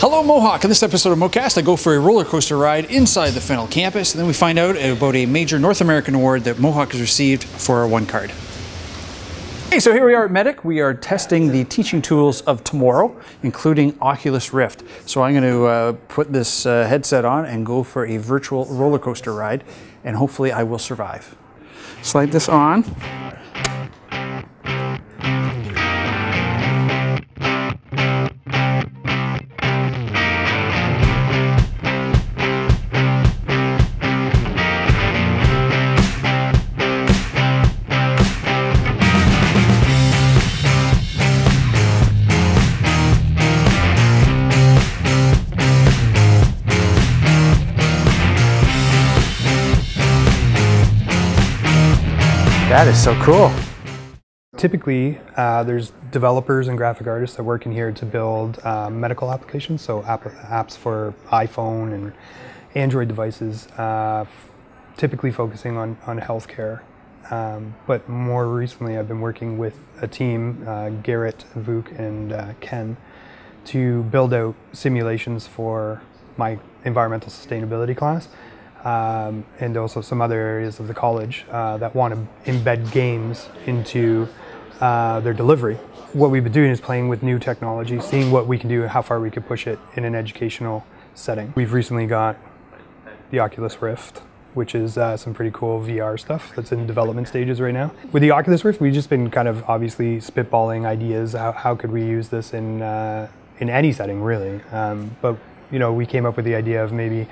Hello Mohawk! In this episode of MoCast, I go for a roller coaster ride inside the Fennell campus, and then we find out about a major North American award that Mohawk has received for our OneCard. Hey, so here we are at MEDDIC. We are testing the teaching tools of tomorrow, including Oculus Rift. So I'm going to put this headset on and go for a virtual roller coaster ride, and hopefully I will survive. Slide this on. That is so cool. Typically, there's developers and graphic artists that work in here to build medical applications, so apps for iPhone and Android devices, typically focusing on healthcare. But more recently, I've been working with a team, Garrett, Vuk, and Ken, to build out simulations for my environmental sustainability class. And also some other areas of the college that want to embed games into their delivery. What we've been doing is playing with new technology, seeing what we can do and how far we can push it in an educational setting. We've recently got the Oculus Rift, which is some pretty cool VR stuff that's in development stages right now. With the Oculus Rift, we've just been kind of obviously spitballing ideas. How could we use this in any setting, really? But you know, we came up with the idea of maybe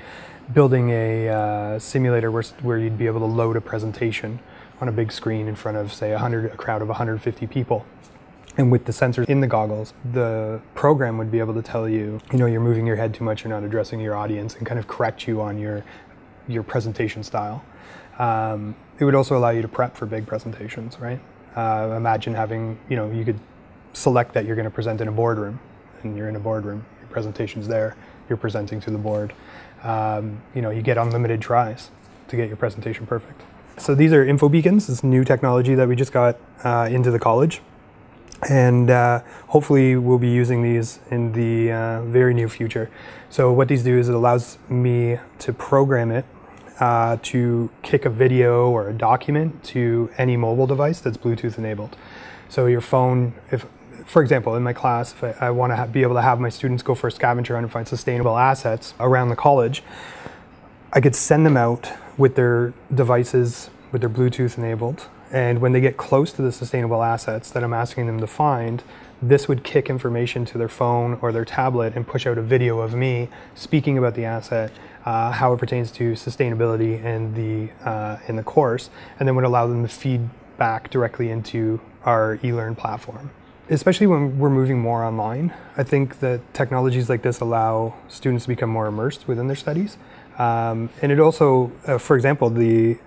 building a simulator where you'd be able to load a presentation on a big screen in front of, say, a crowd of 150 people. And with the sensors in the goggles, the program would be able to tell you, you're moving your head too much, you're not addressing your audience, and kind of correct you on your presentation style. It would also allow you to prep for big presentations, right? Imagine having, you could select that you're going to present in a boardroom, and you're in a boardroom, your presentation's there, you're presenting to the board. You get unlimited tries to get your presentation perfect. So these are info beacons. This new technology that we just got into the college. And hopefully we'll be using these in the very near future. So what these do is it allows me to program it to kick a video or a document to any mobile device that's Bluetooth enabled. So your phone, for example, in my class, if I want to be able to have my students go for a scavenger hunt and find sustainable assets around the college, I could send them out with their devices, with their Bluetooth enabled, and when they get close to the sustainable assets that I'm asking them to find, this would kick information to their phone or their tablet and push out a video of me speaking about the asset, how it pertains to sustainability and in the course, and then would allow them to feed back directly into our eLearn platform. Especially when we're moving more online, I think that technologies like this allow students to become more immersed within their studies. And it also, for example, the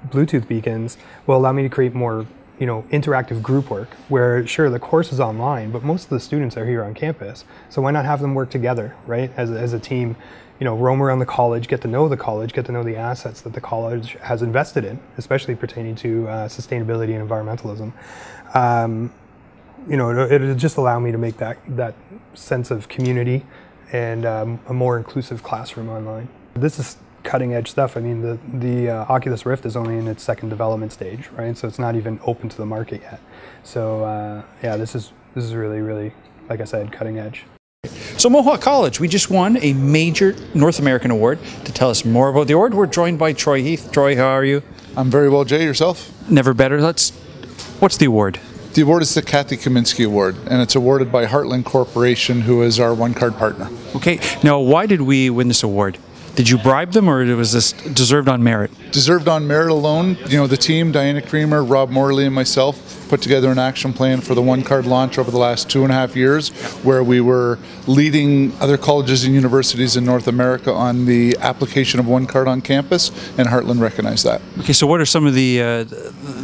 Bluetooth beacons will allow me to create more interactive group work where, sure, the course is online, but most of the students are here on campus. So why not have them work together, right? As a team, roam around the college, get to know the assets that the college has invested in, especially pertaining to sustainability and environmentalism. It'll just allow me to make that sense of community and a more inclusive classroom online. This is cutting edge stuff. I mean, the Oculus Rift is only in its second development stage, right? So it's not even open to the market yet. So yeah, this is really, really, like I said, cutting edge. So Mohawk College, we just won a major North American award. To tell us more about the award, we're joined by Troy Heath. Troy, how are you? I'm very well, Jay. Yourself? Never better. What's the award? The award is the Kathy Kaminsky Award, and it's awarded by Heartland Corporation, who is our OneCard partner. Okay. Now, why did we win this award? Did you bribe them, or was this deserved on merit? Deserved on merit alone. The team, Diana Creamer, Rob Morley, and myself, put together an action plan for the OneCard launch over the last 2.5 years, where we were leading other colleges and universities in North America on the application of OneCard on campus, and Heartland recognized that. Okay, so what are some of the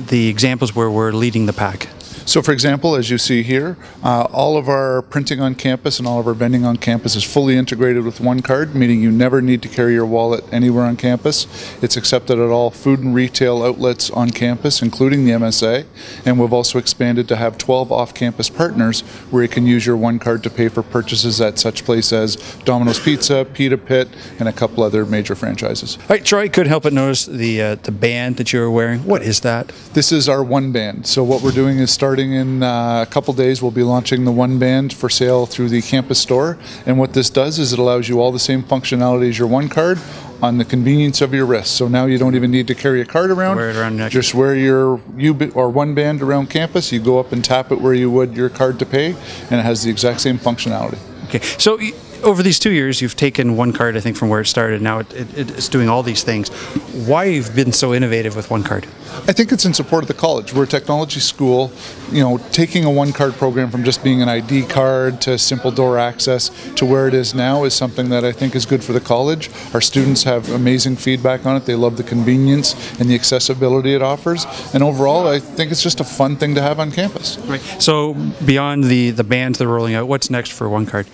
examples where we're leading the pack? So for example, as you see here, all of our printing on campus and all of our vending on campus is fully integrated with OneCard, meaning you never need to carry your wallet anywhere on campus. It's accepted at all food and retail outlets on campus, including the MSA, and we've also expanded to have 12 off-campus partners where you can use your OneCard to pay for purchases at such places as Domino's Pizza, Pita Pit, and a couple other major franchises. All right, Troy, couldn't help but notice the band that you were wearing. What is that? This is our One Band. So what we're doing is starting in a couple days, we'll be launching the One Band for sale through the campus store. And what this does is it allows you all the same functionality as your OneCard on the convenience of your wrist. So now you don't even need to carry a card around. Wear it around neck. Just wear your One Band around campus. You go up and tap it where you would your card to pay, and it has the exact same functionality. Okay, so over these 2 years, you've taken OneCard, I think, from where it started. Now it's doing all these things. Why have you been so innovative with OneCard? I think it's in support of the college. We're a technology school. Taking a OneCard program from just being an ID card to simple door access to where it is now is something that I think is good for the college. Our students have amazing feedback on it. They love the convenience and the accessibility it offers. And overall, I think it's just a fun thing to have on campus. Right. So beyond the bands that are rolling out, what's next for OneCard?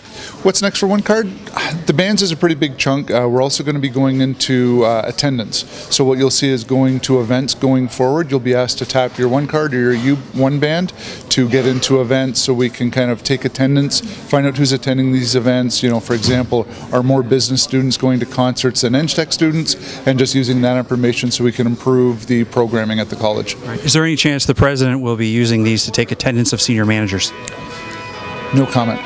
What's next for OneCard? The bands is a pretty big chunk. We're also going to be going into attendance. So what you'll see is going to events going forward. You'll be asked to tap your OneCard or your One Band to get into events, so we can kind of take attendance, find out who's attending these events. For example, are more business students going to concerts than EngTech students, and just using that information so we can improve the programming at the college. Right. Is there any chance the president will be using these to take attendance of senior managers? No comment.